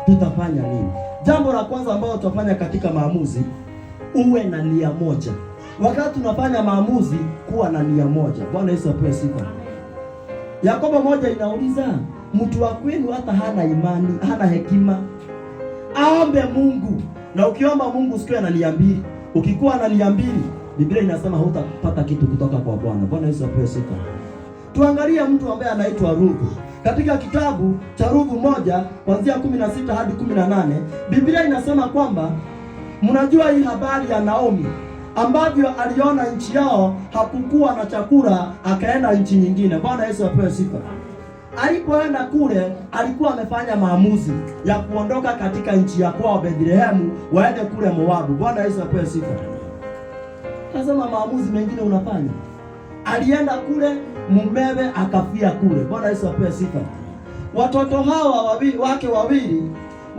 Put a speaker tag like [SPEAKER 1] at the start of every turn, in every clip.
[SPEAKER 1] tutafanya nini? Jambo la kwanza ambalo tutafanya katika maamuzi, uwe na nia moja. Wakati tunafanya maamuzi, kuwa na nia moja. Bwana Yesu apewe sifa. Yakobo 1 inauliza, mtu wa kwenu hata hana imani, hana hekima, aombe Mungu. Na ukiomba Mungu usikiwe na nia mbili. Ukikuwa na nia mbili, Biblia inasema hutapata kitu kutoka kwa Bwana. Bwana Yesu apewe sifa. Tuangalie mtu ambaye anaitwa Ruthu. Katika kitabu cha Ruthu 1 kuanzia 16 hadi 18, Biblia inasema kwamba mnajua hii habari ya Naomi ambavyo aliona nchi yao hakukuwa na chakula, akaenda nchi nyingine. Bwana Yesu apewe sifa. Alipoenda kule alikuwa amefanya maamuzi ya kuondoka katika nchi ya kwao Bethlehemu waende kule Moabu. Bwana Yesu apewe sifa. Lazima maamuzi mengine unafanya. Alienda kule, mumewe akafia kule. Bwana Yesu apewe sifa. Watoto hawa wake wawili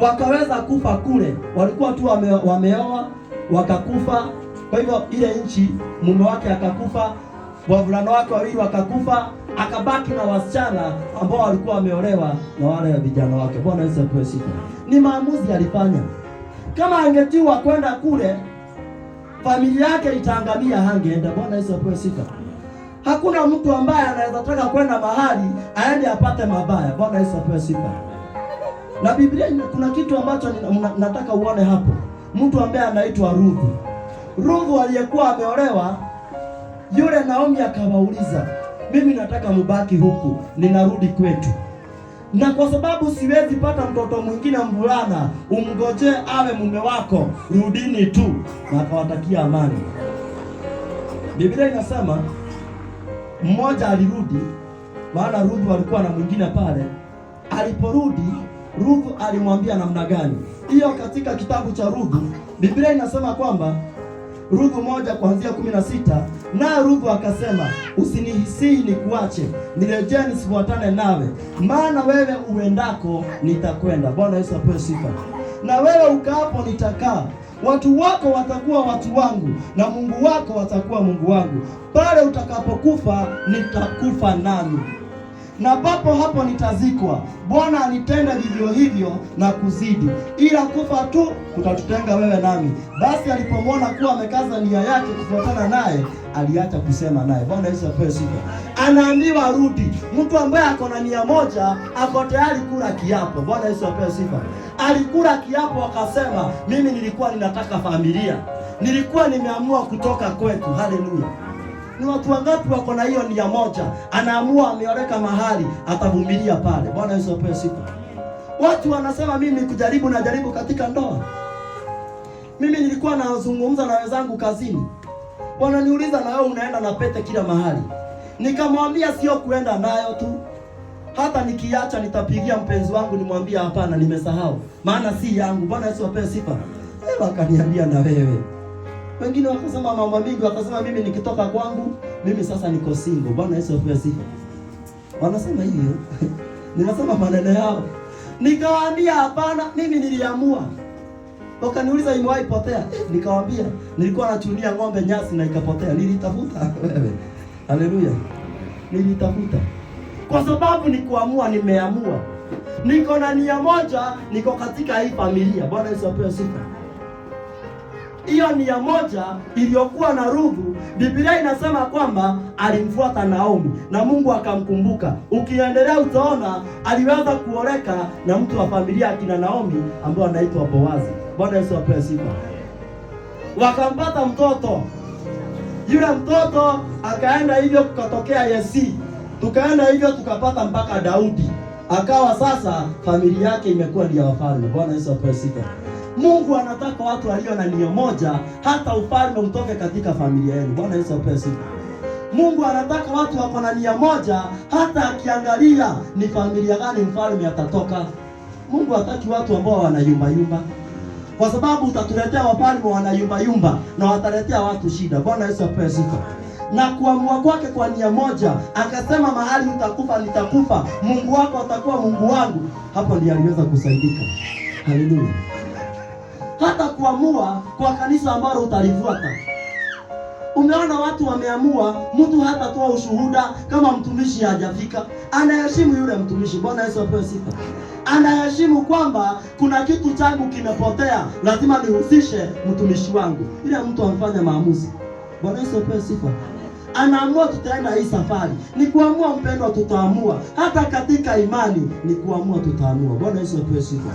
[SPEAKER 1] wakaweza kufa kule, walikuwa tu wameoa wakakufa. Kwa hivyo ile nchi mume wake akakufa, wavulana wake wawili wakakufa, akabaki na wasichana ambao walikuwa wameolewa na wale vijana wake. Bwana Yesu apewe sifa. Ni maamuzi alifanya. Kama angetiwa kwenda kule, familia yake itaangamia, hangeenda. Bwana Yesu apewe sifa. Hakuna mtu ambaye anaweza taka kwenda mahali aende apate mabaya. Bwana Yesu apewe sifa. Na Biblia kuna kitu ambacho nataka uone hapo. Mtu ambaye anaitwa Ruthu. Ruthu aliyekuwa ameolewa, yule Naomi akawauliza, mimi nataka mubaki huku, ninarudi kwetu. Na kwa sababu siwezi pata mtoto mwingine mvulana, umgoje awe mume wako, rudini tu. Na akawatakia amani. Biblia inasema mmoja alirudi, maana Ruthu alikuwa na mwingine pale. Aliporudi, Ruthu alimwambia namna gani? Hiyo katika kitabu cha Ruthu, Biblia inasema kwamba Ruthu 1 kuanzia 16, na Ruthu akasema, usinihisi nikuache, nirejee nisifuatane nawe, maana wewe uendako nitakwenda. Bwana Yesu apewe sifa. Na wewe ukaapo nitakaa, watu wako watakuwa watu wangu, na Mungu wako watakuwa Mungu wangu. Pale utakapokufa nitakufa nami, na papo hapo nitazikwa. Bwana anitenda vivyo hivyo na kuzidi, ila kufa tu kutatutenga wewe nami. Basi alipomwona kuwa amekaza nia yake kufuatana naye, aliacha kusema naye. Bwana Yesu apewe sifa. Anaambiwa rudi. Mtu ambaye ako na nia moja ako tayari kula kiapo. Bwana Yesu apewe sifa. Alikula kiapo akasema, mimi nilikuwa ninataka familia, nilikuwa nimeamua kutoka kwetu. Haleluya. Ni watu wangapi wako na hiyo nia moja? Anaamua ameoreka mahali, atavumilia pale. Bwana Yesu apewe sifa. Watu wanasema mimi najaribu katika ndoa. Mimi nilikuwa nazungumza na wenzangu kazini, wananiuliza, na wewe unaenda na pete kila mahali? Nikamwambia sio kuenda nayo tu, hata nikiacha nitapigia mpenzi wangu nimwambia hapana, nimesahau, maana si yangu. Bwana Yesu apewe sifa. Wakaniambia na wewe. Wengine wakasema mama mingi, wakasema mimi nikitoka kwangu, mimi sasa niko single. Bwana Yesu apewe sifa. Wanasema hivyo. Ninasema maneno yao. Nikawaambia hapana, mimi niliamua. Wakaniuliza imewahi potea? Nikawaambia nilikuwa nachunia ng'ombe nyasi na ikapotea. Nilitafuta wewe. Haleluya. Nilitafuta. Kwa sababu ni kuamua, nimeamua. Niko na nia moja, niko katika hii familia. Bwana Yesu apewe sifa. Hiyo nia moja iliyokuwa na Ruthu, Biblia inasema kwamba alimfuata Naomi na Mungu akamkumbuka. Ukiendelea utaona aliweza kuoleka na mtu wa familia akina Naomi ambaye anaitwa Boazi. Bwana Yesu apewe sifa. Wakampata mtoto. Yule mtoto akaenda hivyo, kukatokea Yese. Tukaenda hivyo tukapata mpaka Daudi. Akawa sasa familia yake imekuwa ni ya wafalme. Bwana Yesu apewe sifa. Mungu anataka watu walio na nia moja, hata ufalme utoke katika familia yenu. Bwana Yesu apewe sifa. Mungu anataka watu wako na nia moja, hata akiangalia ni familia gani mfalme atatoka. Mungu hataki watu ambao wanayumba yumba, kwa sababu utatuletea wafalme wanayumba yumba na wataletea watu shida. Bwana Yesu apewe sifa. Na kuamua kwake kwa nia moja, akasema mahali utakufa nitakufa, Mungu wako atakuwa Mungu wangu. Hapo ndiye aliweza kusaidika. Haleluya. Hata kuamua kwa kanisa ambalo utalifuata. Umeona watu wameamua, mtu hata toa ushuhuda kama mtumishi hajafika, anaheshimu yule mtumishi. Bwana Yesu apewe sifa. Anaheshimu kwamba kuna kitu changu kimepotea, lazima nihusishe mtumishi wangu. Ile mtu amfanya maamuzi. Bwana Yesu apewe sifa. Anaamua tutaenda hii safari. Ni kuamua mpendwa, tutaamua. Hata katika imani ni kuamua, tutaamua. Bwana Yesu apewe sifa.